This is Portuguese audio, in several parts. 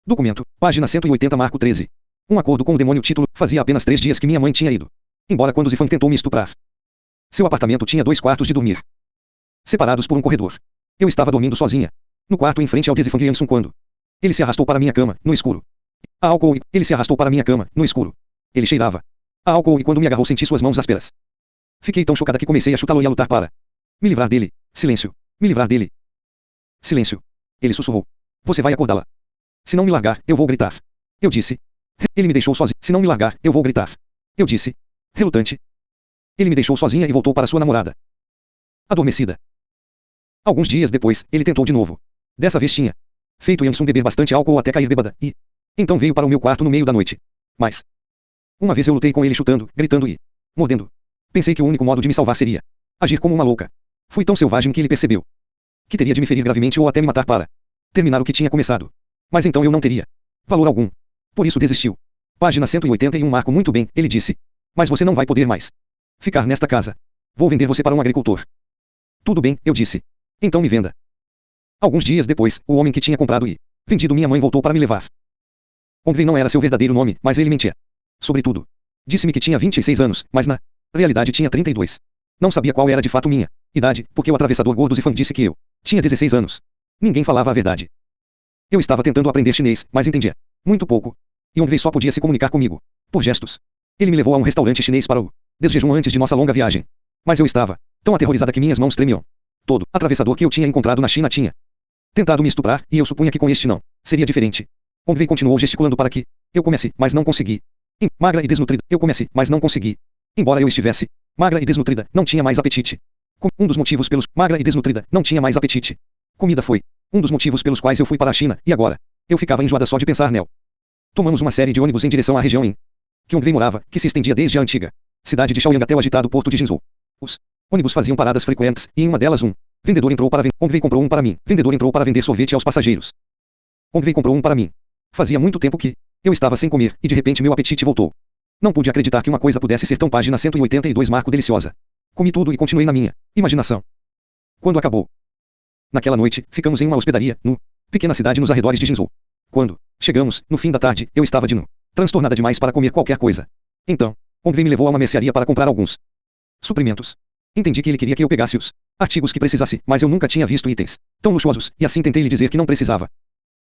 Documento, página 180 marco 13. Um acordo com o demônio. Título, fazia apenas 3 dias que minha mãe tinha ido embora quando Zifan tentou me estuprar. Seu apartamento tinha 2 quartos de dormir, separados por um corredor. Eu estava dormindo sozinha no quarto em frente ao de Zifan Gyeongsun quando ele se arrastou para minha cama, no escuro. A álcool e ele se arrastou para minha cama, no escuro. Ele cheirava a álcool e quando me agarrou senti suas mãos ásperas. Fiquei tão chocada que comecei a chutá-lo e a lutar para me livrar dele. Silêncio. Me livrar dele. Silêncio. Ele sussurrou. Você vai acordá-la. Se não me largar, eu vou gritar. Eu disse. Ele me deixou sozinho. Se não me largar, eu vou gritar. Eu disse. Relutante. Ele me deixou sozinha e voltou para sua namorada, adormecida. Alguns dias depois, ele tentou de novo. Dessa vez tinha feito Yang-sun beber bastante álcool até cair bêbada e então veio para o meu quarto no meio da noite. Mas uma vez eu lutei com ele chutando, gritando e mordendo. Pensei que o único modo de me salvar seria agir como uma louca. Fui tão selvagem que ele percebeu que teria de me ferir gravemente ou até me matar para terminar o que tinha começado. Mas então eu não teria valor algum. Por isso desistiu. Página 181 marco muito bem, ele disse. Mas você não vai poder mais ficar nesta casa. Vou vender você para um agricultor. Tudo bem, eu disse. Então me venda. Alguns dias depois, o homem que tinha comprado e vendido minha mãe voltou para me levar. Ongvei não era seu verdadeiro nome, mas ele mentia. Sobretudo, disse-me que tinha 26 anos, mas na realidade tinha 32. Não sabia qual era de fato minha idade, porque o atravessador gordo Zifan disse que eu tinha 16 anos. Ninguém falava a verdade. Eu estava tentando aprender chinês, mas entendia muito pouco. E Ongvei só podia se comunicar comigo por gestos. Ele me levou a um restaurante chinês para o desjejum antes de nossa longa viagem. Mas eu estava tão aterrorizada que minhas mãos tremiam. Todo atravessador que eu tinha encontrado na China tinha tentado me estuprar, e eu supunha que com este não seria diferente. Ongvei continuou gesticulando para que eu comesse, mas não consegui. Magra e desnutrida, eu comesse, mas não consegui. Embora eu estivesse magra e desnutrida, não tinha mais apetite. Um dos motivos pelos magra e desnutrida não tinha mais apetite. Comida foi um dos motivos pelos quais eu fui para a China, e agora eu ficava enjoada só de pensar nela. Tomamos uma série de ônibus em direção à região em que Ongvei morava, que se estendia desde a antiga cidade de Shaoyang até o agitado porto de Jinzhou. Os ônibus faziam paradas frequentes, e em uma delas um vendedor entrou para vender. Ongvei comprou um para mim. Vendedor entrou para vender sorvete aos passageiros. Ongvei comprou um para mim. Fazia muito tempo que eu estava sem comer, e de repente meu apetite voltou. Não pude acreditar que uma coisa pudesse ser tão. Página 182 marco deliciosa. Comi tudo e continuei na minha imaginação. Quando acabou. Naquela noite, ficamos em uma hospedaria, no pequena cidade nos arredores de Jinzhou. Quando chegamos, no fim da tarde, eu estava transtornada demais para comer qualquer coisa. Então, Ongvei me levou a uma mercearia para comprar alguns suprimentos. Entendi que ele queria que eu pegasse os artigos que precisasse, mas eu nunca tinha visto itens tão luxuosos, e assim tentei lhe dizer que não precisava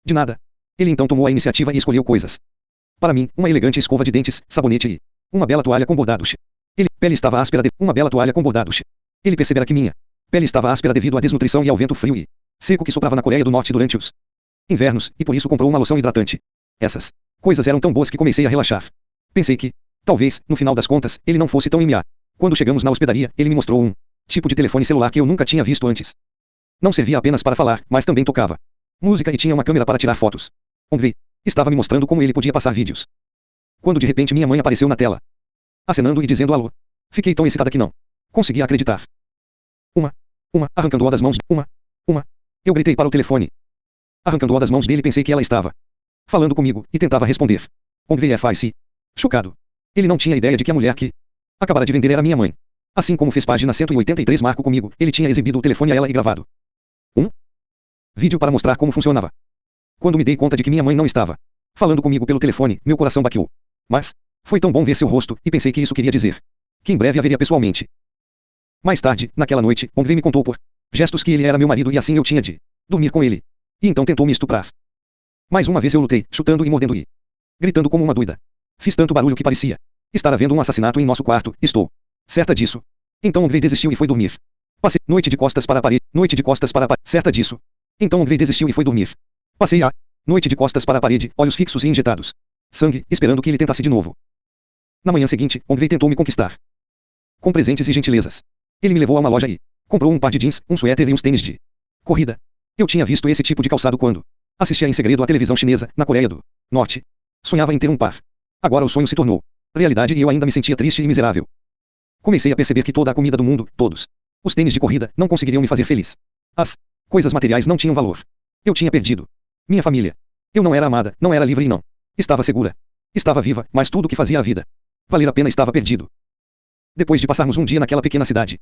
de nada. Ele então tomou a iniciativa e escolheu coisas para mim, uma elegante escova de dentes, sabonete e uma bela toalha com bordados. Pele estava áspera uma bela toalha com bordados. Ele percebera que minha pele estava áspera devido à desnutrição e ao vento frio e seco que soprava na Coreia do Norte durante os invernos, e por isso comprou uma loção hidratante. Essas coisas eram tão boas que comecei a relaxar. Pensei que, talvez, no final das contas, ele não fosse tão imiá. Quando chegamos na hospedaria, ele me mostrou um tipo de telefone celular que eu nunca tinha visto antes. Não servia apenas para falar, mas também tocava música e tinha uma câmera para tirar fotos. Ongvei estava me mostrando como ele podia passar vídeos. Quando de repente minha mãe apareceu na tela, acenando e dizendo alô. Fiquei tão excitada que não conseguia acreditar. Arrancando-a das mãos. Eu gritei para o telefone. Arrancando-a das mãos dele, pensei que ela estava falando comigo, e tentava responder. Ongvei faz-se chocado. Ele não tinha ideia de que a mulher que acabara de vender era minha mãe. Assim como fez. Página 183 marco comigo, ele tinha exibido o telefone a ela e gravado um vídeo para mostrar como funcionava. Quando me dei conta de que minha mãe não estava falando comigo pelo telefone, meu coração bateu. Mas foi tão bom ver seu rosto, e pensei que isso queria dizer que em breve a veria pessoalmente. Mais tarde, naquela noite, Ongvei me contou por gestos que ele era meu marido e assim eu tinha de dormir com ele. E então tentou me estuprar. Mais uma vez eu lutei, chutando e mordendo e gritando como uma doida. Fiz tanto barulho que parecia estar havendo um assassinato em nosso quarto. Estou certa disso. Então Ongvei desistiu e foi dormir. Passei noite de costas para a parede, certa disso. Então Ongvei desistiu e foi dormir. Passei a noite de costas para a parede, olhos fixos e injetados sangue, esperando que ele tentasse de novo. Na manhã seguinte, Ongvei tentou me conquistar com presentes e gentilezas. Ele me levou a uma loja e comprou um par de jeans, um suéter e uns tênis de corrida. Eu tinha visto esse tipo de calçado quando assistia em segredo à televisão chinesa, na Coreia do Norte. Sonhava em ter um par. Agora o sonho se tornou realidade e eu ainda me sentia triste e miserável. Comecei a perceber que toda a comida do mundo, todos os tênis de corrida, não conseguiriam me fazer feliz. As coisas materiais não tinham valor. Eu tinha perdido minha família. Eu não era amada, não era livre e não estava segura. Estava viva, mas tudo o que fazia a vida valer a pena estava perdido. Depois de passarmos um dia naquela pequena cidade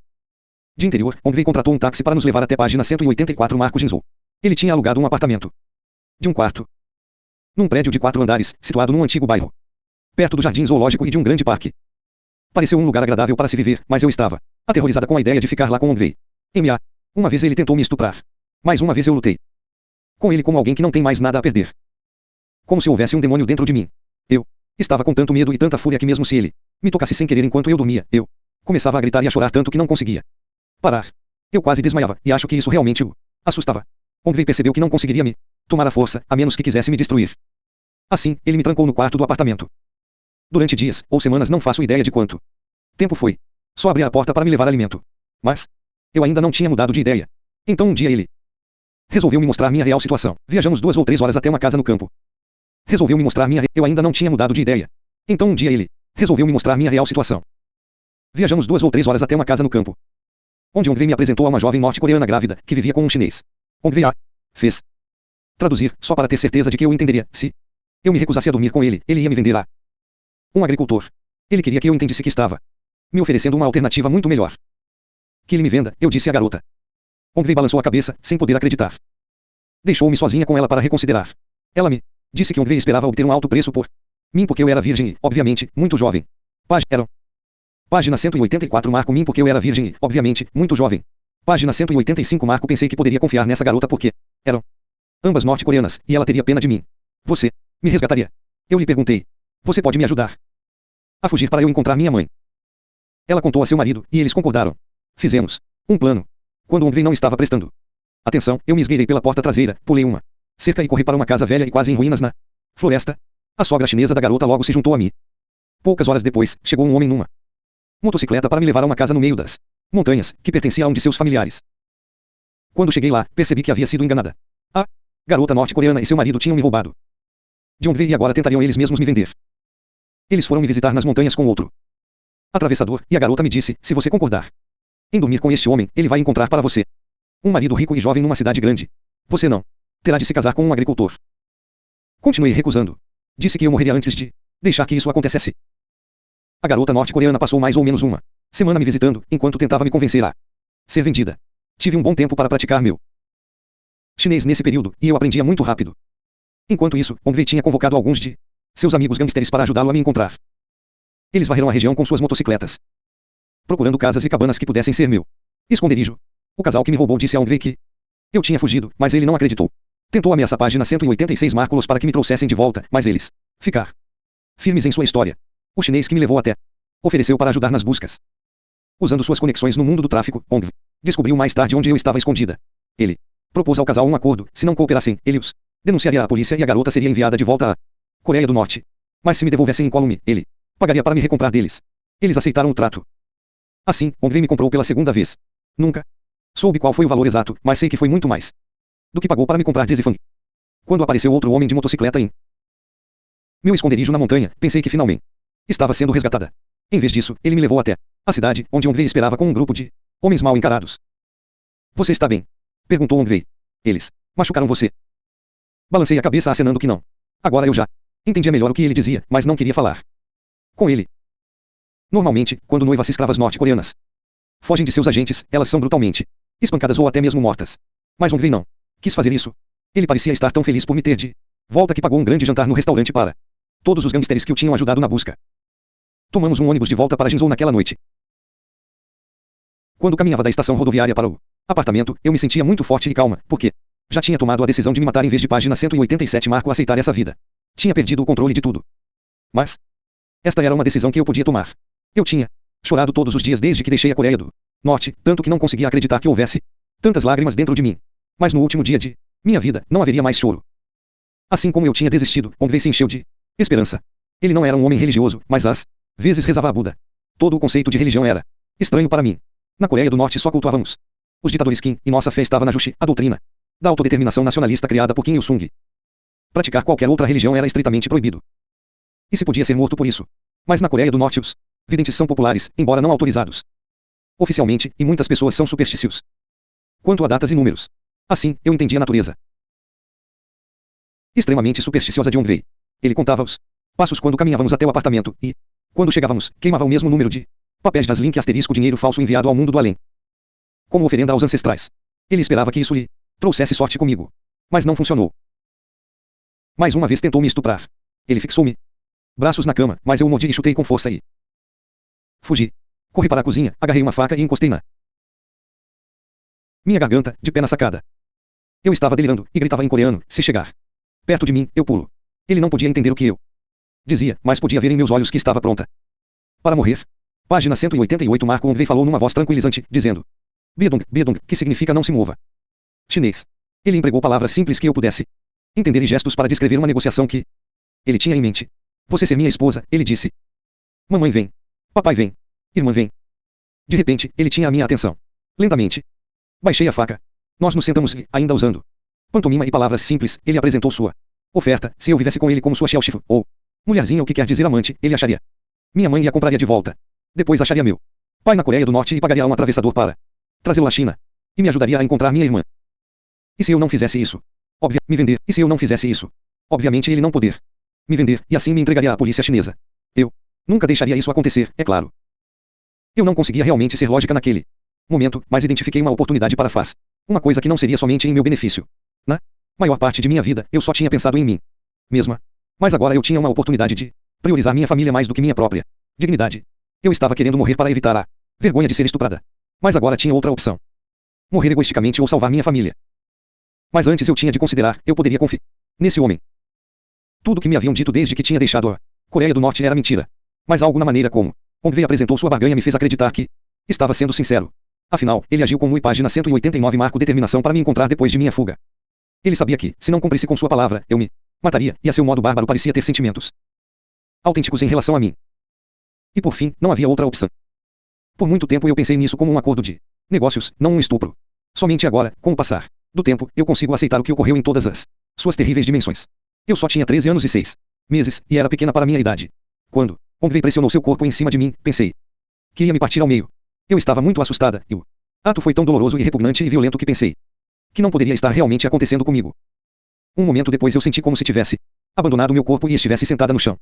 de interior, Ongvei contratou um táxi para nos levar até. Página 184 marco Jinzhou. Ele tinha alugado um apartamento de um quarto Num prédio de 4 andares, situado num antigo bairro. Perto do jardim zoológico e de um grande parque. Pareceu um lugar agradável para se viver, mas eu estava aterrorizada com a ideia de ficar lá com Omvei. Uma vez ele tentou me estuprar. Mais uma vez eu lutei com ele como alguém que não tem mais nada a perder. Como se houvesse um demônio dentro de mim. Eu estava com tanto medo e tanta fúria que mesmo se ele me tocasse sem querer enquanto eu dormia, eu começava a gritar e a chorar tanto que não conseguia parar. Eu quase desmaiava, e acho que isso realmente o assustava. Omvei percebeu que não conseguiria me tomar à força, a menos que quisesse me destruir. Assim, ele me trancou no quarto do apartamento. Durante dias, ou semanas, não faço ideia de quanto tempo foi. Só abria a porta para me levar alimento. Mas eu ainda não tinha mudado de ideia. Então um dia ele resolveu me mostrar minha real situação. Viajamos 2 ou 3 horas até uma casa no campo. Resolveu me mostrar minha Eu ainda não tinha mudado de ideia. Então um dia ele resolveu me mostrar minha real situação. Viajamos 2 ou 3 horas até uma casa no campo, onde Omvei me apresentou a uma jovem norte-coreana grávida, que vivia com um chinês. Omvei a fez traduzir, só para ter certeza de que eu entenderia. Se eu me recusasse a dormir com ele, ele ia me vender a um agricultor. Ele queria que eu entendesse que estava me oferecendo uma alternativa muito melhor. Que ele me venda, eu disse à garota. Omvei balançou a cabeça, sem poder acreditar. Deixou-me sozinha com ela para reconsiderar. Ela me disse que Omvei esperava obter um alto preço por mim porque eu era virgem e, obviamente, muito jovem. Página 184 marco mim porque eu era virgem e, obviamente, muito jovem. Página 185 marco pensei que poderia confiar nessa garota porque eram ambas norte-coreanas, e ela teria pena de mim. Você me resgataria? Eu lhe perguntei. Você pode me ajudar a fugir para eu encontrar minha mãe? Ela contou a seu marido, e eles concordaram. Fizemos um plano. Quando Omvei não estava prestando atenção, eu me esgueirei pela porta traseira, pulei uma cerca e corri para uma casa velha e quase em ruínas na floresta. A sogra chinesa da garota logo se juntou a mim. Poucas horas depois, chegou um homem numa motocicleta para me levar a uma casa no meio das montanhas, que pertencia a um de seus familiares. Quando cheguei lá, percebi que havia sido enganada. A garota norte-coreana e seu marido tinham me roubado de Omvei e agora tentariam eles mesmos me vender. Eles foram me visitar nas montanhas com outro atravessador, e a garota me disse, se você concordar em dormir com este homem, ele vai encontrar para você um marido rico e jovem numa cidade grande. Você não terá de se casar com um agricultor. Continuei recusando. Disse que eu morreria antes de deixar que isso acontecesse. A garota norte-coreana passou mais ou menos uma semana me visitando, enquanto tentava me convencer a ser vendida. Tive um bom tempo para praticar meu chinês nesse período, e eu aprendia muito rápido. Enquanto isso, Omvei tinha convocado alguns de seus amigos gangsters para ajudá-lo a me encontrar. Eles varreram a região com suas motocicletas, procurando casas e cabanas que pudessem ser meu esconderijo. O casal que me roubou disse a Omvei que eu tinha fugido, mas ele não acreditou. Tentou ameaçar. Página 186 marco-los para que me trouxessem de volta, mas eles ficar firmes em sua história. O chinês que me levou até ofereceu para ajudar nas buscas. Usando suas conexões no mundo do tráfico, Omvei descobriu mais tarde onde eu estava escondida. Ele propôs ao casal um acordo: se não cooperassem, ele os denunciaria à polícia e a garota seria enviada de volta à Coreia do Norte. Mas se me devolvessem incólume, ele pagaria para me recomprar deles. Eles aceitaram o trato. Assim, Omvei me comprou pela segunda vez. Nunca soube qual foi o valor exato, mas sei que foi muito mais do que pagou para me comprar Desifang. Quando apareceu outro homem de motocicleta em meu esconderijo na montanha, pensei que finalmente estava sendo resgatada. Em vez disso, ele me levou até a cidade, onde Omvei esperava com um grupo de homens mal encarados. Você está bem? Perguntou Omvei. Eles machucaram você? Balancei a cabeça acenando que não. Agora eu já entendia melhor o que ele dizia, mas não queria falar com ele. Normalmente, quando noivas escravas norte-coreanas fogem de seus agentes, elas são brutalmente espancadas ou até mesmo mortas. Mas Omvei não quis fazer isso. Ele parecia estar tão feliz por me ter de volta que pagou um grande jantar no restaurante para todos os gangsters que o tinham ajudado na busca. Tomamos um ônibus de volta para Jinzhou naquela noite. Quando caminhava da estação rodoviária para o apartamento, eu me sentia muito forte e calma, porque já tinha tomado a decisão de me matar em vez de. Página 187 marco aceitar essa vida. Tinha perdido o controle de tudo. Mas esta era uma decisão que eu podia tomar. Eu tinha chorado todos os dias desde que deixei a Coreia do Norte, tanto que não conseguia acreditar que houvesse tantas lágrimas dentro de mim. Mas no último dia de minha vida, não haveria mais choro. Assim como eu tinha desistido, Omvei se encheu de esperança. Ele não era um homem religioso, mas às vezes rezava a Buda. Todo o conceito de religião era estranho para mim. Na Coreia do Norte só cultuávamos os ditadores Kim, e nossa fé estava na Juche, a doutrina da autodeterminação nacionalista criada por Kim Il-sung. Praticar qualquer outra religião era estritamente proibido. E se podia ser morto por isso. Mas na Coreia do Norte os videntes são populares, embora não autorizados oficialmente, e muitas pessoas são supersticiosos quanto a datas e números. Assim, eu entendi a natureza extremamente supersticiosa de Omvei. Ele contava os passos quando caminhávamos até o apartamento, e, quando chegávamos, queimava o mesmo número de papéis das link asterisco dinheiro falso enviado ao mundo do além, como oferenda aos ancestrais. Ele esperava que isso lhe trouxesse sorte comigo. Mas não funcionou. Mais uma vez tentou me estuprar. Ele fixou-me braços na cama, mas eu o mordi e chutei com força e fugi. Corri para a cozinha, agarrei uma faca e encostei na minha garganta, de pé na sacada. Eu estava delirando, e gritava em coreano, se chegar perto de mim, eu pulo. Ele não podia entender o que eu dizia, mas podia ver em meus olhos que estava pronta para morrer. Página 188. Marco Onvei falou numa voz tranquilizante, dizendo: Bidong, Bidong, que significa não se mova. Chinês. Ele empregou palavras simples que eu pudesse entender e gestos para descrever uma negociação que ele tinha em mente. Você ser minha esposa, ele disse. Mamãe vem. Papai vem. Irmã vem. De repente, ele tinha a minha atenção. Lentamente. Baixei a faca. Nós nos sentamos e, ainda usando pantomima e palavras simples, ele apresentou sua oferta. Se eu vivesse com ele como sua Xelchif, ou mulherzinha, o que quer dizer amante, ele acharia minha mãe e a compraria de volta. Depois acharia meu pai na Coreia do Norte e pagaria a um atravessador para trazê-lo à China. E me ajudaria a encontrar minha irmã. E se eu não fizesse isso? Me vender. E se eu não fizesse isso? Obviamente ele não poder me vender, e assim me entregaria à polícia chinesa. Eu nunca deixaria isso acontecer, é claro. Eu não conseguia realmente ser lógica naquele momento, mas identifiquei uma oportunidade para faz uma coisa que não seria somente em meu benefício. Na maior parte de minha vida, eu só tinha pensado em mim mesma. Mas agora eu tinha uma oportunidade de priorizar minha família mais do que minha própria dignidade. Eu estava querendo morrer para evitar a vergonha de ser estuprada. Mas agora tinha outra opção. Morrer egoisticamente ou salvar minha família. Mas antes eu tinha de considerar, eu poderia confiar nesse homem. Tudo que me haviam dito desde que tinha deixado a Coreia do Norte era mentira. Mas algo na maneira como Onvei apresentou sua barganha me fez acreditar que estava sendo sincero. Afinal, ele agiu como página 189. Marco determinação para me encontrar depois de minha fuga. Ele sabia que, se não cumprisse com sua palavra, eu me mataria, e a seu modo bárbaro parecia ter sentimentos autênticos em relação a mim. E por fim, não havia outra opção. Por muito tempo eu pensei nisso como um acordo de negócios, não um estupro. Somente agora, com o passar do tempo, eu consigo aceitar o que ocorreu em todas as suas terríveis dimensões. Eu só tinha 13 anos e 6 meses, e era pequena para minha idade. Quando Onvei pressionou seu corpo em cima de mim, pensei que ia me partir ao meio. Eu estava muito assustada, e o ato foi tão doloroso e repugnante e violento que pensei que não poderia estar realmente acontecendo comigo. Um momento depois eu senti como se tivesse abandonado meu corpo e estivesse sentada no chão,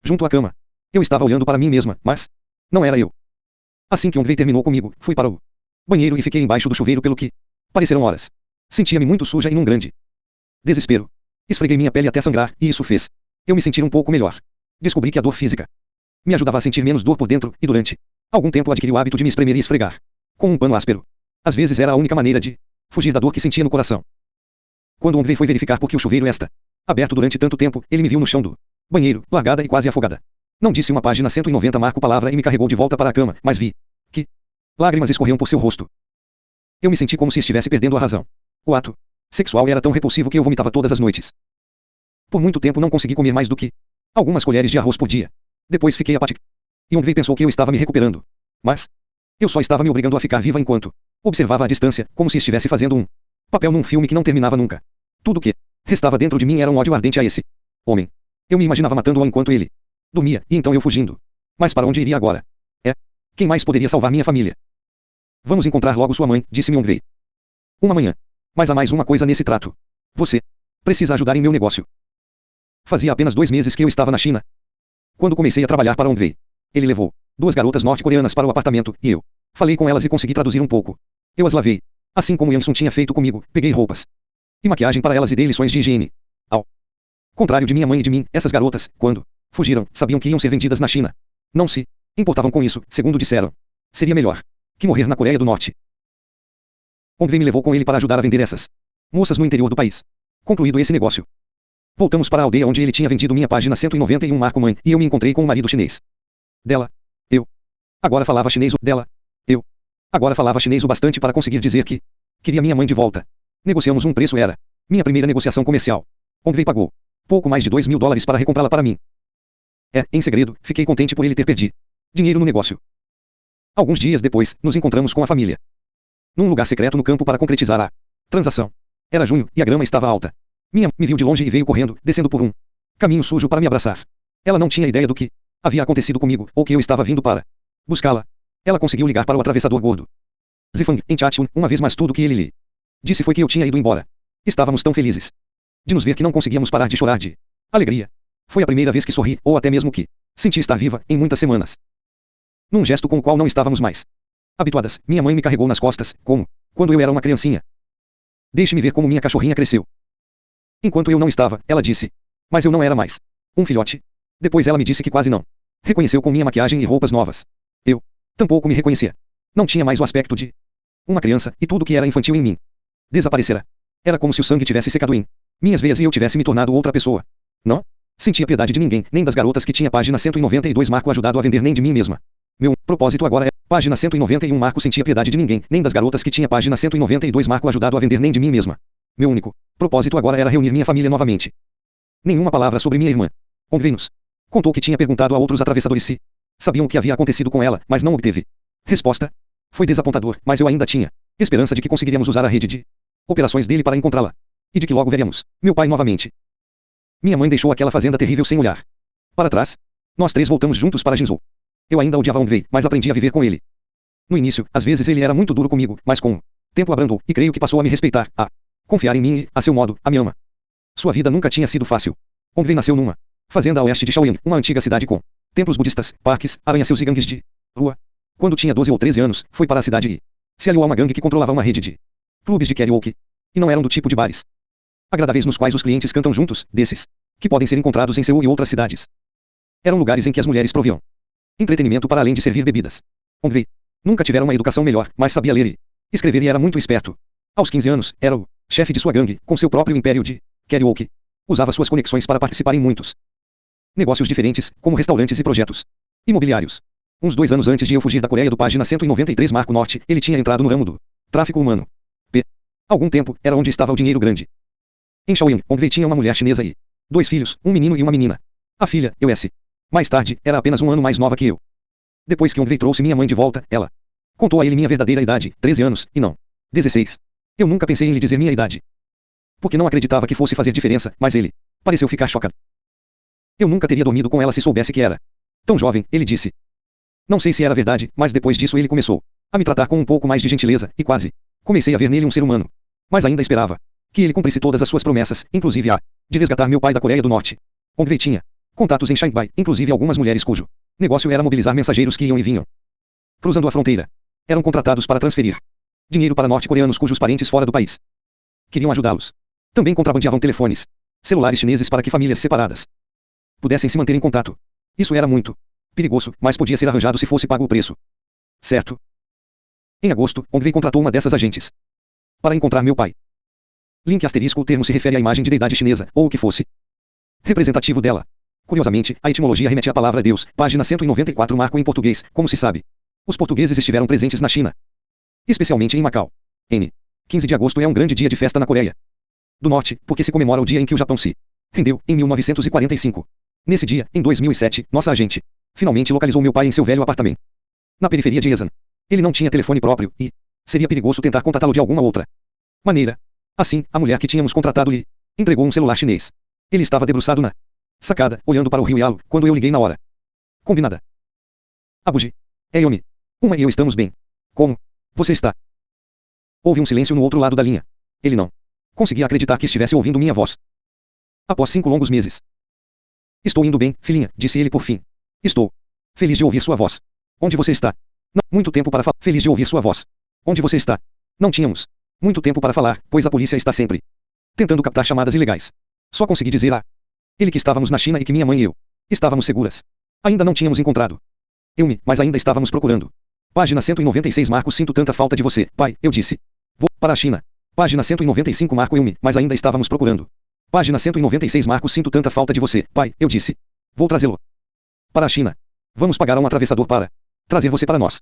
junto à cama. Eu estava olhando para mim mesma, mas não era eu. Assim que Onvei terminou comigo, fui para o banheiro e fiquei embaixo do chuveiro pelo que pareceram horas. Sentia-me muito suja e num grande desespero. Esfreguei minha pele até sangrar, e isso fez eu me sentir um pouco melhor. Descobri que a dor física me ajudava a sentir menos dor por dentro, e durante algum tempo adquiri o hábito de me espremer e esfregar com um pano áspero. Às vezes era a única maneira de fugir da dor que sentia no coração. Quando Onvei foi verificar por que o chuveiro está aberto durante tanto tempo, ele me viu no chão do banheiro, largada e quase afogada. Não disse uma página 190. Marco palavra e me carregou de volta para a cama, mas vi que lágrimas escorriam por seu rosto. Eu me senti como se estivesse perdendo a razão. O ato sexual era tão repulsivo que eu vomitava todas as noites. Por muito tempo não consegui comer mais do que algumas colheres de arroz por dia. Depois fiquei apática. E Onvei pensou que eu estava me recuperando. Mas eu só estava me obrigando a ficar viva enquanto observava à distância, como se estivesse fazendo um papel num filme que não terminava nunca. Tudo que restava dentro de mim era um ódio ardente a esse homem. Eu me imaginava matando-o enquanto ele dormia, e então eu fugindo. Mas para onde iria agora? Quem mais poderia salvar minha família? Vamos encontrar logo sua mãe, disse-me Onvei. Uma manhã. Mas há mais uma coisa nesse trato. Você precisa ajudar em meu negócio. Fazia apenas 2 meses que eu estava na China quando comecei a trabalhar para Onvei. Ele levou 2 garotas norte-coreanas para o apartamento, e eu falei com elas e consegui traduzir um pouco. Eu as lavei. Assim como Yang-sun tinha feito comigo, peguei roupas e maquiagem para elas e dei lições de higiene. Ao contrário de minha mãe e de mim, essas garotas, quando fugiram, sabiam que iam ser vendidas na China. Não se importavam com isso, segundo disseram. Seria melhor que morrer na Coreia do Norte. Onvei me levou com ele para ajudar a vender essas moças no interior do país. Concluído esse negócio, voltamos para a aldeia onde ele tinha vendido minha página 191. Marco mãe, e eu me encontrei com o marido chinês dela. Eu agora falava chinês dela. Eu agora falava chinês o bastante para conseguir dizer que queria minha mãe de volta. Negociamos um preço, era minha primeira negociação comercial. Onvei pagou pouco mais de $2.000 para recomprá-la para mim. Em segredo, fiquei contente por ele ter perdido dinheiro no negócio. Alguns dias depois, nos encontramos com a família num lugar secreto no campo para concretizar a transação. Era junho, e a grama estava alta. Minha me viu de longe e veio correndo, descendo por um caminho sujo para me abraçar. Ela não tinha ideia do que havia acontecido comigo, ou que eu estava vindo para buscá-la. Ela conseguiu ligar para o atravessador gordo Zifang, em Chachun, uma vez, mas tudo que ele lhe disse foi que eu tinha ido embora. Estávamos tão felizes de nos ver que não conseguíamos parar de chorar de alegria. Foi a primeira vez que sorri, ou até mesmo que senti estar viva, em muitas semanas. Num gesto com o qual não estávamos mais habituadas, minha mãe me carregou nas costas, como quando eu era uma criancinha. Deixe-me ver como minha cachorrinha cresceu. Enquanto eu não estava, ela disse. Mas eu não era mais um filhote. Depois ela me disse que quase não reconheceu com minha maquiagem e roupas novas. Eu tampouco me reconhecia. Não tinha mais o aspecto de uma criança, e tudo que era infantil em mim desaparecera. Era como se o sangue tivesse secado em minhas veias e eu tivesse me tornado outra pessoa. Não sentia piedade de ninguém, nem das garotas que tinha página 192 Marco ajudado a vender, nem de mim mesma. Meu propósito agora é página 191 Marco sentia piedade de ninguém, nem das garotas que tinha página 192 Marco ajudado a vender, nem de mim mesma. Meu único propósito agora era reunir minha família novamente. Nenhuma palavra sobre minha irmã. Onde contou que tinha perguntado a outros atravessadores se sabiam o que havia acontecido com ela, mas não obteve resposta. Foi desapontador, mas eu ainda tinha esperança de que conseguiríamos usar a rede de operações dele para encontrá-la. E de que logo veríamos meu pai novamente. Minha mãe deixou aquela fazenda terrível sem olhar para trás. Nós três voltamos juntos para Jinzhou. Eu ainda odiava Onvei, mas aprendi a viver com ele. No início, às vezes ele era muito duro comigo, mas com o tempo abrandou, e creio que passou a me respeitar, a confiar em mim e, a seu modo, a me ama. Sua vida nunca tinha sido fácil. Onvei nasceu numa fazenda a oeste de Shaoyang, uma antiga cidade com templos budistas, parques, arranha-céus e gangues de rua. Quando tinha 12 ou 13 anos, foi para a cidade e se aliou a uma gangue que controlava uma rede de clubes de karaoke. E não eram do tipo de bares agradáveis nos quais os clientes cantam juntos, desses que podem ser encontrados em Seul e outras cidades. Eram lugares em que as mulheres proviam entretenimento para além de servir bebidas. Onvei nunca tivera uma educação melhor, mas sabia ler e escrever e era muito esperto. Aos 15 anos, era o chefe de sua gangue, com seu próprio império de karaoke. Usava suas conexões para participar em muitos negócios diferentes, como restaurantes e projetos imobiliários. Uns 2 anos antes de eu fugir da Coreia do página 193 Marco Norte, ele tinha entrado no ramo do tráfico humano. Algum tempo, era onde estava o dinheiro grande. Em Shaoyang, Onvei tinha uma mulher chinesa e 2 filhos, um menino e uma menina. A filha, Eus. Mais tarde, era apenas 1 ano mais nova que eu. Depois que Onvei trouxe minha mãe de volta, ela contou a ele minha verdadeira idade, 13 anos, e não 16. Eu nunca pensei em lhe dizer minha idade, porque não acreditava que fosse fazer diferença, mas ele pareceu ficar chocado. Eu nunca teria dormido com ela se soubesse que era tão jovem, ele disse. Não sei se era verdade, mas depois disso ele começou a me tratar com um pouco mais de gentileza, e quase comecei a ver nele um ser humano. Mas ainda esperava que ele cumprisse todas as suas promessas, inclusive a de resgatar meu pai da Coreia do Norte. Onvei tinha contatos em Shanghai, inclusive algumas mulheres cujo negócio era mobilizar mensageiros que iam e vinham cruzando a fronteira. Eram contratados para transferir dinheiro para norte-coreanos cujos parentes fora do país queriam ajudá-los. Também contrabandeavam telefones celulares chineses para que famílias separadas pudessem se manter em contato. Isso era muito perigoso, mas podia ser arranjado se fosse pago o preço certo. Em agosto, Onvei contratou uma dessas agentes para encontrar meu pai. Link asterisco o termo se refere à imagem de deidade chinesa, ou o que fosse representativo dela. Curiosamente, a etimologia remete à palavra Deus, página 194 Marco em português, como se sabe. Os portugueses estiveram presentes na China, especialmente em Macau. 15 de agosto é um grande dia de festa na Coreia do Norte, porque se comemora o dia em que o Japão se rendeu, em 1945. Nesse dia, em 2007, nossa agente finalmente localizou meu pai em seu velho apartamento na periferia de Yesan. Ele não tinha telefone próprio, e seria perigoso tentar contatá-lo de alguma outra maneira. Assim, a mulher que tínhamos contratado lhe entregou um celular chinês. Ele estava debruçado na sacada, olhando para o rio Yalu, quando eu liguei na hora combinada. Abuji. É Yomi. Uma e eu estamos bem. Como você está? Houve um silêncio no outro lado da linha. Ele não conseguia acreditar que estivesse ouvindo minha voz. Após 5 longos meses. Estou indo bem, filhinha, disse ele por fim. Estou feliz de ouvir sua voz. Onde você está? Não, muito tempo para falar. Feliz de ouvir sua voz. Onde você está? Não tínhamos muito tempo para falar, pois a polícia está sempre tentando captar chamadas ilegais. Só consegui dizer a ele que estávamos na China e que minha mãe e eu estávamos seguras. Ainda não tínhamos encontrado mas ainda estávamos procurando. Página 196 Marco sinto tanta falta de você, pai, eu disse. Vou para a China. Página 195 Marco mas ainda estávamos procurando. Página 196 Marco sinto tanta falta de você, pai, eu disse. Vou trazê-lo para a China. Vamos pagar a um atravessador para trazer você para nós.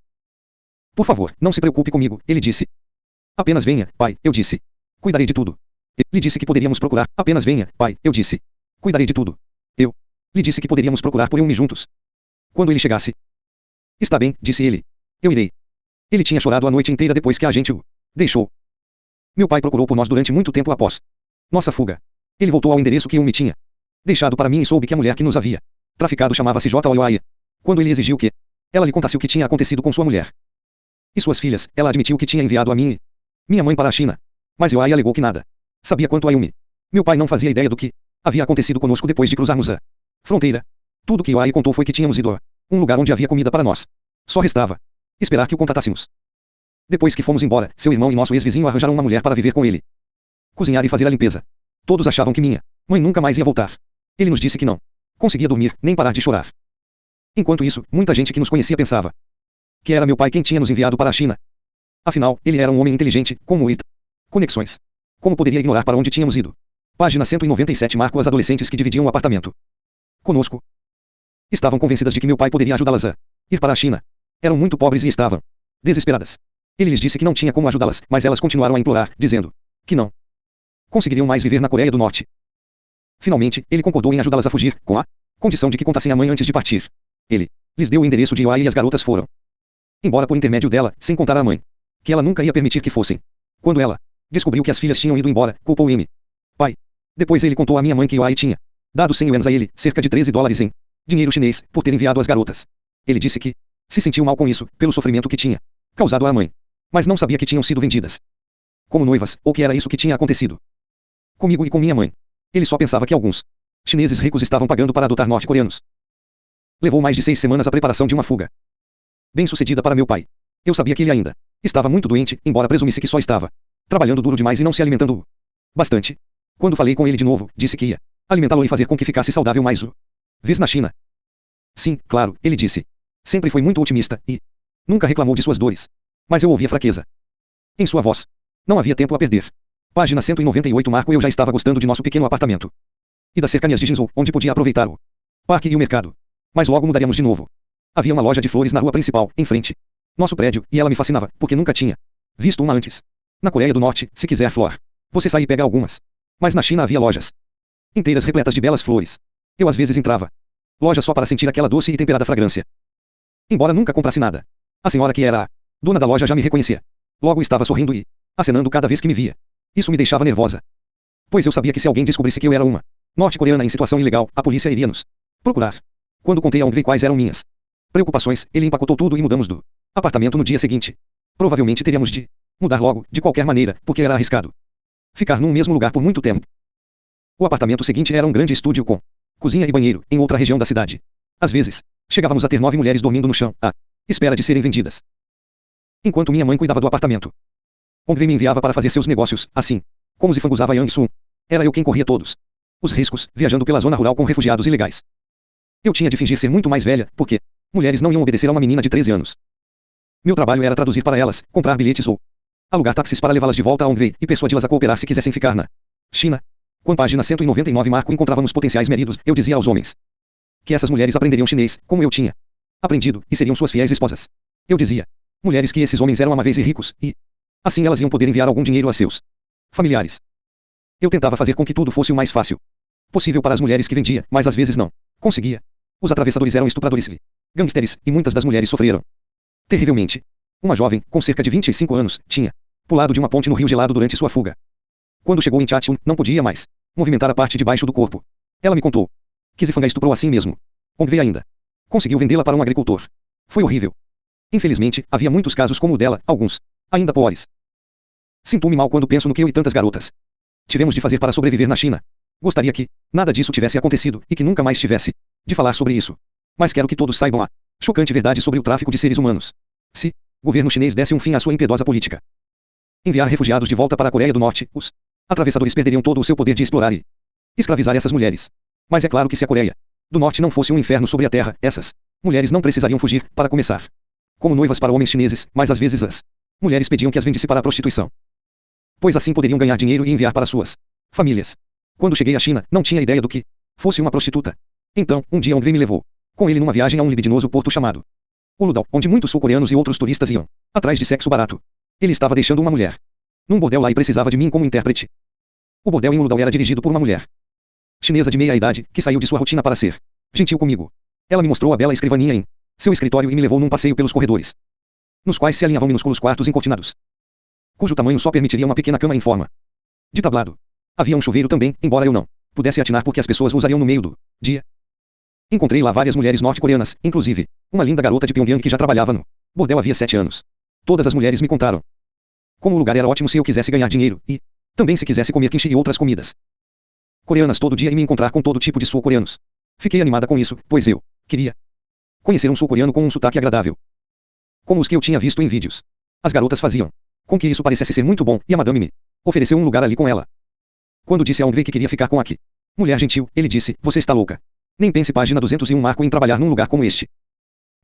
Por favor, não se preocupe comigo, ele disse. Apenas venha, pai, eu disse. Cuidarei de tudo. Eu lhe disse que poderíamos procurar. Apenas venha, pai, eu disse. Cuidarei de tudo. Eu lhe disse que poderíamos procurar por juntos. Quando ele chegasse. Está bem, disse ele. Eu irei. Ele tinha chorado a noite inteira depois que a gente o deixou. Meu pai procurou por nós durante muito tempo após nossa fuga. Ele voltou ao endereço que eu me tinha deixado para mim e soube que a mulher que nos havia traficado chamava-se Joy. Quando ele exigiu que ela lhe contasse o que tinha acontecido com sua mulher e suas filhas, ela admitiu que tinha enviado a mim e minha mãe para a China. Mas Yoai alegou que nada sabia quanto a Yumi. Meu pai não fazia ideia do que havia acontecido conosco depois de cruzarmos a fronteira. Tudo que Yoai contou foi que tínhamos ido a um lugar onde havia comida para nós. Só restava esperar que o contatássemos. Depois que fomos embora, seu irmão e nosso ex-vizinho arranjaram uma mulher para viver com ele, cozinhar e fazer a limpeza. Todos achavam que minha mãe nunca mais ia voltar. Ele nos disse que não conseguia dormir, nem parar de chorar. Enquanto isso, muita gente que nos conhecia pensava que era meu pai quem tinha nos enviado para a China. Afinal, ele era um homem inteligente, como Ita. Conexões. Como poderia ignorar para onde tínhamos ido? Página 197 marco as adolescentes que dividiam o apartamento conosco. Estavam convencidas de que meu pai poderia ajudá-las a ir para a China. Eram muito pobres e estavam desesperadas. Ele lhes disse que não tinha como ajudá-las, mas elas continuaram a implorar, dizendo que não conseguiriam mais viver na Coreia do Norte. Finalmente, ele concordou em ajudá-las a fugir, com a condição de que contassem à mãe antes de partir. Ele lhes deu o endereço de Iwai e as garotas foram embora por intermédio dela, sem contar à mãe que ela nunca ia permitir que fossem. Quando ela descobriu que as filhas tinham ido embora, culpou M. Pai. Depois ele contou à minha mãe que Iwai tinha dado 100 ienes a ele, cerca de $13 em dinheiro chinês, por ter enviado as garotas. Ele disse que se sentiu mal com isso, pelo sofrimento que tinha causado à mãe. Mas não sabia que tinham sido vendidas como noivas, ou que era isso que tinha acontecido comigo e com minha mãe. Ele só pensava que alguns chineses ricos estavam pagando para adotar norte-coreanos. Levou mais de 6 semanas a preparação de uma fuga bem-sucedida para meu pai. Eu sabia que ele ainda estava muito doente, embora presumisse que só estava trabalhando duro demais e não se alimentando bastante. Quando falei com ele de novo, disse que ia alimentá-lo e fazer com que ficasse saudável mais uma vez na China. Sim, claro, ele disse. Sempre foi muito otimista e nunca reclamou de suas dores. Mas eu ouvia fraqueza em sua voz. Não havia tempo a perder. Página 198 marco eu já estava gostando de nosso pequeno apartamento e das cercanias de Jinzhou, onde podia aproveitar o parque e o mercado. Mas logo mudaríamos de novo. Havia uma loja de flores na rua principal, em frente nosso prédio, e ela me fascinava, porque nunca tinha visto uma antes. Na Coreia do Norte, se quiser flor, você sai e pega algumas. Mas na China havia lojas inteiras repletas de belas flores. Eu às vezes entrava loja só para sentir aquela doce e temperada fragrância. Embora nunca comprasse nada, a senhora que era a dona da loja já me reconhecia. Logo estava sorrindo e acenando cada vez que me via. Isso me deixava nervosa, pois eu sabia que se alguém descobrisse que eu era uma norte-coreana em situação ilegal, a polícia iria nos procurar. Quando contei a Ong quais eram minhas preocupações, ele empacotou tudo e mudamos do apartamento no dia seguinte. Provavelmente teríamos de mudar logo, de qualquer maneira, porque era arriscado ficar num mesmo lugar por muito tempo. O apartamento seguinte era um grande estúdio com cozinha e banheiro, em outra região da cidade. Às vezes, chegávamos a ter 9 mulheres dormindo no chão, à espera de serem vendidas. Enquanto minha mãe cuidava do apartamento, Ong me enviava para fazer seus negócios, assim como zifanguzava Yang-sun. Era eu quem corria todos os riscos, viajando pela zona rural com refugiados ilegais. Eu tinha de fingir ser muito mais velha, porque mulheres não iam obedecer a uma menina de 13 anos. Meu trabalho era traduzir para elas, comprar bilhetes ou alugar táxis para levá-las de volta a Ong e persuadi-las a cooperar se quisessem ficar na China. Quando página 199 marco encontrávamos potenciais maridos, eu dizia aos homens que essas mulheres aprenderiam chinês, como eu tinha aprendido, e seriam suas fiéis esposas. Eu dizia mulheres que esses homens eram amáveis e ricos, e assim elas iam poder enviar algum dinheiro a seus familiares. Eu tentava fazer com que tudo fosse o mais fácil possível para as mulheres que vendia, mas às vezes não conseguia. Os atravessadores eram estupradores e gangsters, e muitas das mulheres sofreram terrivelmente. Uma jovem, com cerca de 25 anos, tinha pulado de uma ponte no rio gelado durante sua fuga. Quando chegou em Chachun, não podia mais movimentar a parte de baixo do corpo. Ela me contou que Zifanga estuprou assim mesmo. Ong ainda conseguiu vendê-la para um agricultor. Foi horrível. Infelizmente, havia muitos casos como o dela, alguns ainda piores. Sinto-me mal quando penso no que eu e tantas garotas tivemos de fazer para sobreviver na China. Gostaria que nada disso tivesse acontecido e que nunca mais tivesse de falar sobre isso. Mas quero que todos saibam a chocante verdade sobre o tráfico de seres humanos. Se o governo chinês desse um fim à sua impiedosa política, enviar refugiados de volta para a Coreia do Norte, os atravessadores perderiam todo o seu poder de explorar e escravizar essas mulheres. Mas é claro que se a Coreia do Norte não fosse um inferno sobre a terra, essas mulheres não precisariam fugir, para começar, como noivas para homens chineses, mas às vezes as mulheres pediam que as vendesse para a prostituição, pois assim poderiam ganhar dinheiro e enviar para suas famílias. Quando cheguei à China, não tinha ideia do que fosse uma prostituta. Então, um dia Ong me levou com ele numa viagem a um libidinoso porto chamado Uludao, onde muitos sul-coreanos e outros turistas iam atrás de sexo barato. Ele estava deixando uma mulher num bordel lá e precisava de mim como intérprete. O bordel em Uludao era dirigido por uma mulher chinesa de meia idade, que saiu de sua rotina para ser gentil comigo. Ela me mostrou a bela escrivaninha em seu escritório e me levou num passeio pelos corredores, nos quais se alinhavam minúsculos quartos encortinados, cujo tamanho só permitiria uma pequena cama em forma de tablado. Havia um chuveiro também, embora eu não pudesse atinar porque as pessoas o usariam no meio do dia. Encontrei lá várias mulheres norte-coreanas, inclusive uma linda garota de Pyongyang que já trabalhava no bordel havia 7 anos. Todas as mulheres me contaram como o lugar era ótimo se eu quisesse ganhar dinheiro, e também se quisesse comer kimchi e outras comidas coreanas todo dia e me encontrar com todo tipo de sul-coreanos. Fiquei animada com isso, pois eu queria conhecer um sul-coreano com um sotaque agradável, como os que eu tinha visto em vídeos. As garotas faziam com que isso parecesse ser muito bom, e a madame me ofereceu um lugar ali com ela. Quando disse a Ongvei que queria ficar com Aki, mulher gentil, ele disse, você está louca. Nem pense página 201 Marco em trabalhar num lugar como este.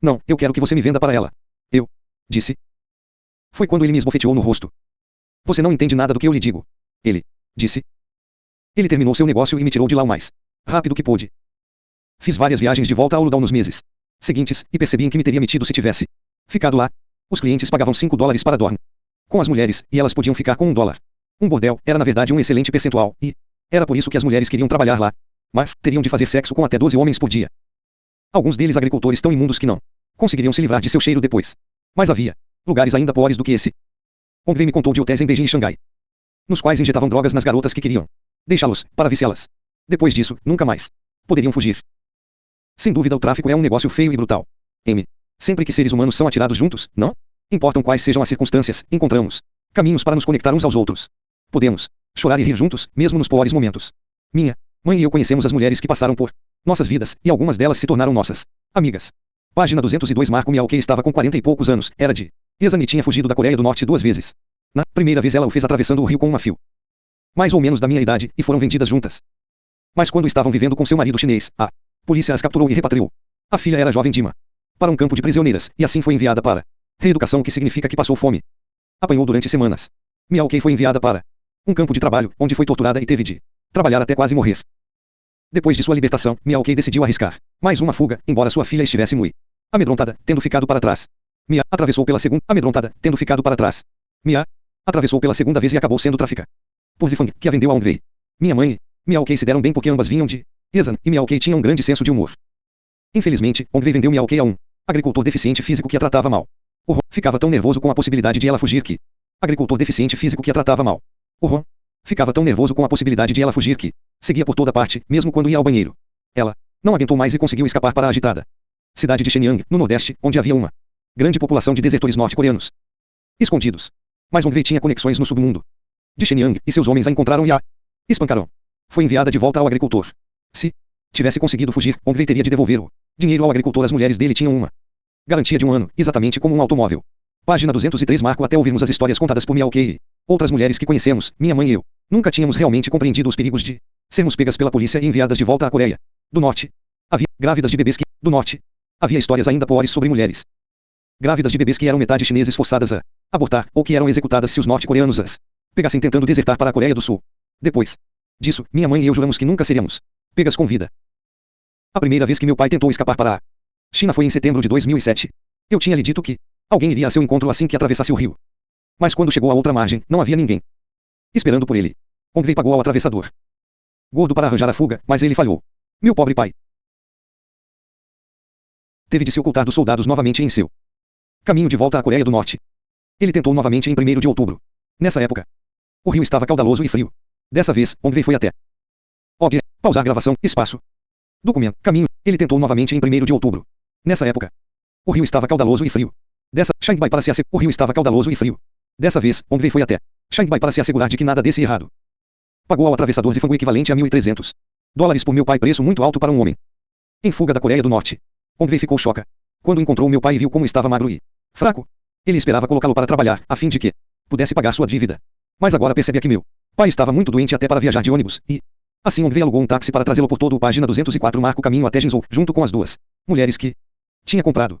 Não, eu quero que você me venda para ela. Eu disse. Foi quando ele me esbofeteou no rosto. Você não entende nada do que eu lhe digo. Ele disse. Ele terminou seu negócio e me tirou de lá o mais rápido que pôde. Fiz várias viagens de volta ao Ludal nos meses seguintes, e percebi em que me teria metido se tivesse ficado lá. Os clientes pagavam $5 para dormir com as mulheres, e elas podiam ficar com $1. Um bordel era na verdade um excelente percentual, e era por isso que as mulheres queriam trabalhar lá. Mas teriam de fazer sexo com até 12 homens por dia. Alguns deles agricultores tão imundos que não conseguiriam se livrar de seu cheiro depois. Mas havia lugares ainda piores do que esse. Ongvei me contou de hotéis em Beijing e Xangai, nos quais injetavam drogas nas garotas que queriam deixá-los para viciá-las. Depois disso, nunca mais poderiam fugir. Sem dúvida, o tráfico é um negócio feio e brutal. Sempre que seres humanos são atirados juntos, não importam quais sejam as circunstâncias, encontramos caminhos para nos conectar uns aos outros. Podemos chorar e rir juntos, mesmo nos piores momentos. Minha mãe e eu conhecemos as mulheres que passaram por nossas vidas, e algumas delas se tornaram nossas amigas. Página 202 Marco Miaoke estava com 40 e poucos anos, era de Yesan e tinha fugido da Coreia do Norte 2 vezes. Na primeira vez ela o fez atravessando o rio com uma fio mais ou menos da minha idade, e foram vendidas juntas. Mas quando estavam vivendo com seu marido chinês, a polícia as capturou e repatriou. A filha era jovem Dima para um campo de prisioneiras, e assim foi enviada para reeducação, que significa que passou fome. Apanhou durante semanas. Miaoke foi enviada para um campo de trabalho, onde foi torturada e teve de trabalhar até quase morrer. Depois de sua libertação, Miaoke decidiu arriscar mais uma fuga, embora sua filha estivesse muito amedrontada, tendo ficado para trás. Mia atravessou pela segunda amedrontada, tendo ficado para trás. Mia atravessou pela segunda vez e acabou sendo traficada por Zifang, que a vendeu a Ongvei. Minha mãe e Miaoke se deram bem porque ambas vinham de Yesan, e Miaoke tinha um grande senso de humor. Infelizmente, Ongvei vendeu Miaoke a um agricultor deficiente físico que a tratava mal. O Ron ficava tão nervoso com a possibilidade de ela fugir que agricultor deficiente físico que a tratava mal. O Ron ficava tão nervoso com a possibilidade de ela fugir que seguia por toda parte, mesmo quando ia ao banheiro. Ela não aguentou mais e conseguiu escapar para a agitada cidade de Shenyang, no Nordeste, onde havia uma grande população de desertores norte-coreanos escondidos. Mas Ongvei tinha conexões no submundo de Shenyang, e seus homens a encontraram e a espancaram. Foi enviada de volta ao agricultor. Se tivesse conseguido fugir, Ongvei teria de devolver o dinheiro ao agricultor. As mulheres dele tinham uma garantia de 1 ano, exatamente como um automóvel. Página 203 Marco até ouvirmos as histórias contadas por Miaoke e outras mulheres que conhecemos, minha mãe e eu nunca tínhamos realmente compreendido os perigos de sermos pegas pela polícia e enviadas de volta à Coreia do Norte. Havia grávidas de bebês que, do Norte. Havia histórias ainda piores sobre mulheres grávidas de bebês que eram metade chineses forçadas a abortar, ou que eram executadas se os norte-coreanos as pegassem tentando desertar para a Coreia do Sul. Depois disso, minha mãe e eu juramos que nunca seríamos pegas com vida. A primeira vez que meu pai tentou escapar para a China foi em setembro de 2007. Eu tinha lhe dito que alguém iria a seu encontro assim que atravessasse o rio. Mas quando chegou à outra margem, não havia ninguém esperando por ele. Ongvei pagou ao atravessador gordo para arranjar a fuga, mas ele falhou. Meu pobre pai teve de se ocultar dos soldados novamente em seu caminho de volta à Coreia do Norte. Ele tentou novamente em 1º de outubro. Nessa época, o rio estava caudaloso e frio. Dessa vez, Ongvei foi até pausar gravação, espaço. Documento, caminho. Ele tentou novamente em 1º de outubro. Nessa época, o rio estava caudaloso e frio. O rio estava caudaloso e frio. Dessa vez, Ongvei foi até Shanghai para se assegurar de que nada desse errado. Pagou ao atravessador Zifang o equivalente a $1.300 por meu pai, preço muito alto para um homem em fuga da Coreia do Norte. Ongvei ficou choca quando encontrou meu pai e viu como estava magro e fraco. Ele esperava colocá-lo para trabalhar, a fim de que pudesse pagar sua dívida. Mas agora percebia que meu pai estava muito doente até para viajar de ônibus, e assim Ongvei alugou um táxi para trazê-lo por todo o página 204 Marco caminho até Jinzhou, junto com as duas mulheres que tinha comprado.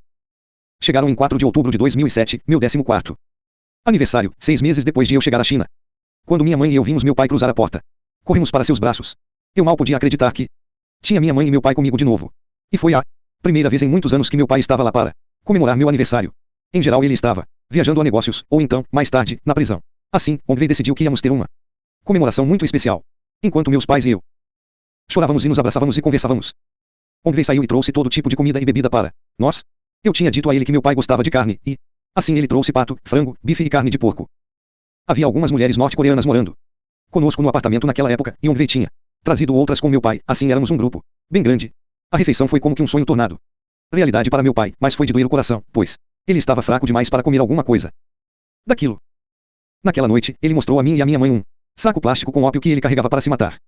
Chegaram em 4 de outubro de 2007, meu 14º aniversário, 6 meses depois de eu chegar à China. Quando minha mãe e eu vimos meu pai cruzar a porta, corremos para seus braços. Eu mal podia acreditar que tinha minha mãe e meu pai comigo de novo. E foi a primeira vez em muitos anos que meu pai estava lá para comemorar meu aniversário. Em geral ele estava viajando a negócios, ou então, mais tarde, na prisão. Assim, Ongvei decidiu que íamos ter uma comemoração muito especial. Enquanto meus pais e eu chorávamos e nos abraçávamos e conversávamos, Ongvei saiu e trouxe todo tipo de comida e bebida para nós. Eu tinha dito a ele que meu pai gostava de carne, e assim ele trouxe pato, frango, bife e carne de porco. Havia algumas mulheres norte-coreanas morando conosco no apartamento naquela época, e Ongvei tinha trazido outras com meu pai, assim éramos um grupo bem grande. A refeição foi como que um sonho tornado realidade para meu pai, mas foi de doer o coração, pois ele estava fraco demais para comer alguma coisa daquilo. Naquela noite, ele mostrou a mim e a minha mãe um saco plástico com ópio que ele carregava para se matar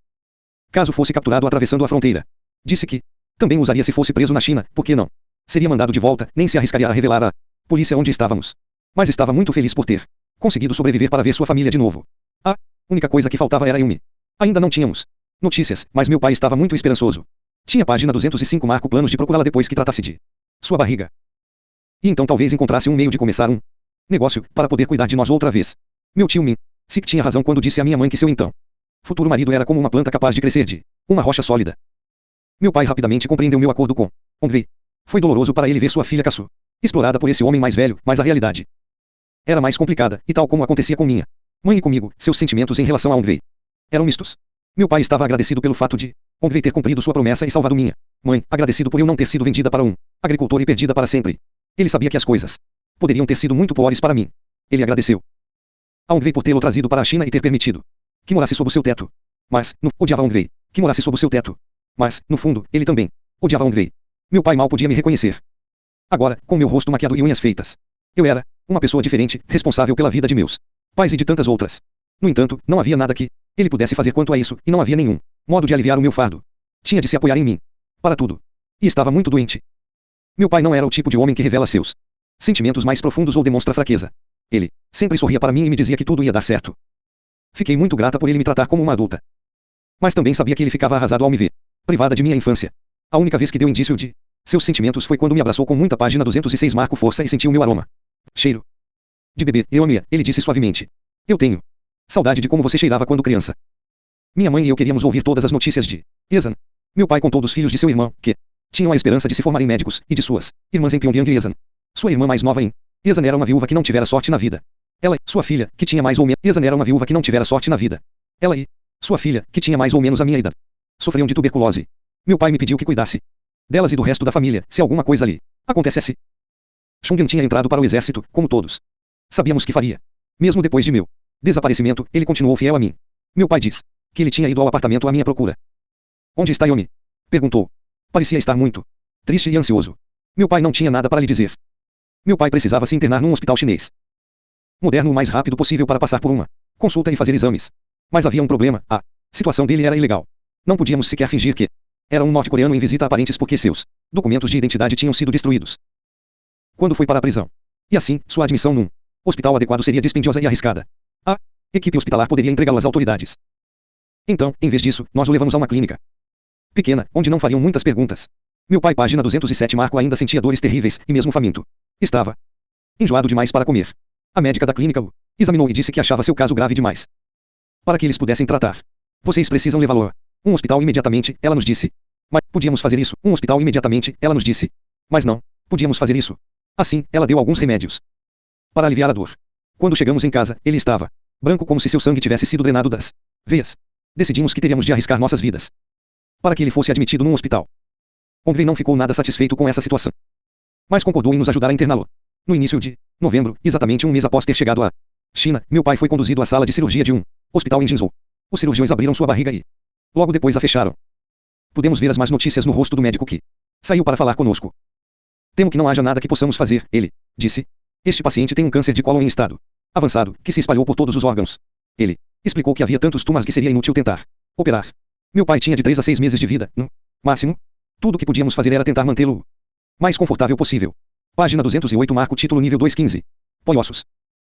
caso fosse capturado atravessando a fronteira. Disse que também usaria se fosse preso na China, porque não seria mandado de volta, nem se arriscaria a revelar à polícia onde estávamos. Mas estava muito feliz por ter conseguido sobreviver para ver sua família de novo. A única coisa que faltava era Yumi. Ainda não tínhamos notícias, mas meu pai estava muito esperançoso. Tinha página 205 marco planos de procurá-la depois que tratasse de sua barriga. E então talvez encontrasse um meio de começar um negócio, para poder cuidar de nós outra vez. Meu tio Min Sik tinha razão quando disse à minha mãe que seu então futuro marido era como uma planta capaz de crescer de uma rocha sólida. Meu pai rapidamente compreendeu meu acordo com Onvei. Foi doloroso para ele ver sua filha Kasu explorada por esse homem mais velho, mas a realidade era mais complicada, e tal como acontecia com minha mãe e comigo, seus sentimentos em relação a Onvei eram mistos. Meu pai estava agradecido pelo fato de Onvei ter cumprido sua promessa e salvado minha mãe, agradecido por eu não ter sido vendida para um agricultor e perdida para sempre. Ele sabia que as coisas poderiam ter sido muito piores para mim. Ele agradeceu a Onvei por tê-lo trazido para a China e ter permitido que morasse sob o seu teto. Mas, odiava Onvei que morasse sob o seu teto. Mas, no fundo, ele também odiava Onvei. Meu pai mal podia me reconhecer. Agora, com meu rosto maquiado e unhas feitas, eu era uma pessoa diferente, responsável pela vida de meus pais e de tantas outras. No entanto, não havia nada que ele pudesse fazer quanto a isso, e não havia nenhum modo de aliviar o meu fardo. Tinha de se apoiar em mim para tudo. E estava muito doente. Meu pai não era o tipo de homem que revela seus sentimentos mais profundos ou demonstra fraqueza. Ele sempre sorria para mim e me dizia que tudo ia dar certo. Fiquei muito grata por ele me tratar como uma adulta. Mas também sabia que ele ficava arrasado ao me ver privada de minha infância. A única vez que deu indício de seus sentimentos foi quando me abraçou com muita página 206 marco força e sentiu meu aroma. Cheiro de bebê, eu amei, ele disse suavemente. Eu tenho saudade de como você cheirava quando criança. Minha mãe e eu queríamos ouvir todas as notícias de Esan. Meu pai contou dos filhos de seu irmão, que tinham a esperança de se formarem médicos, e de suas irmãs em Pyongyang e Esan. Sua irmã mais nova em Esan era uma viúva que não tivera sorte na vida. Ela e sua filha, que tinha mais ou menos Esan era uma viúva que não tivera sorte na vida. Ela e sua filha, que tinha mais ou menos a minha idade, sofriam de tuberculose. Meu pai me pediu que cuidasse delas e do resto da família, se alguma coisa ali acontecesse. Chungyan tinha entrado para o exército, como todos sabíamos que faria. Mesmo depois de meu desaparecimento, ele continuou fiel a mim. Meu pai diz que ele tinha ido ao apartamento à minha procura. Onde está Yomi? Perguntou. Parecia estar muito triste e ansioso. Meu pai não tinha nada para lhe dizer. Meu pai precisava se internar num hospital chinês moderno o mais rápido possível para passar por uma consulta e fazer exames. Mas havia um problema, a situação dele era ilegal. Não podíamos sequer fingir que era um norte-coreano em visita a parentes porque seus documentos de identidade tinham sido destruídos quando foi para a prisão. E assim, sua admissão num hospital adequado seria dispendiosa e arriscada. A equipe hospitalar poderia entregá-lo às autoridades. Então, em vez disso, nós o levamos a uma clínica pequena, onde não fariam muitas perguntas. Meu pai, página 207 marco, ainda sentia dores terríveis, e mesmo faminto. Estava enjoado demais para comer. A médica da clínica o examinou e disse que achava seu caso grave demais para que eles pudessem tratar. Vocês precisam levá-lo a um hospital imediatamente, ela nos disse. Mas, podíamos fazer isso, um hospital imediatamente, ela nos disse. Mas não, podíamos fazer isso. Assim, ela deu alguns remédios para aliviar a dor. Quando chegamos em casa, ele estava branco como se seu sangue tivesse sido drenado das veias. Decidimos que teríamos de arriscar nossas vidas para que ele fosse admitido num hospital. Onvei não ficou nada satisfeito com essa situação, mas concordou em nos ajudar a interná-lo. No início de novembro, exatamente um mês após ter chegado à China, meu pai foi conduzido à sala de cirurgia de um hospital em Jinzhou. Os cirurgiões abriram sua barriga e logo depois a fecharam. Pudemos ver as más notícias no rosto do médico que saiu para falar conosco. Temo que não haja nada que possamos fazer, ele disse. Este paciente tem um câncer de cólon em estado avançado, que se espalhou por todos os órgãos. Ele explicou que havia tantos tumores que seria inútil tentar operar. Meu pai tinha de 3 a 6 meses de vida, no máximo. Tudo o que podíamos fazer era tentar mantê-lo o mais confortável possível. Página 208 marco título nível 215. Põe ossos.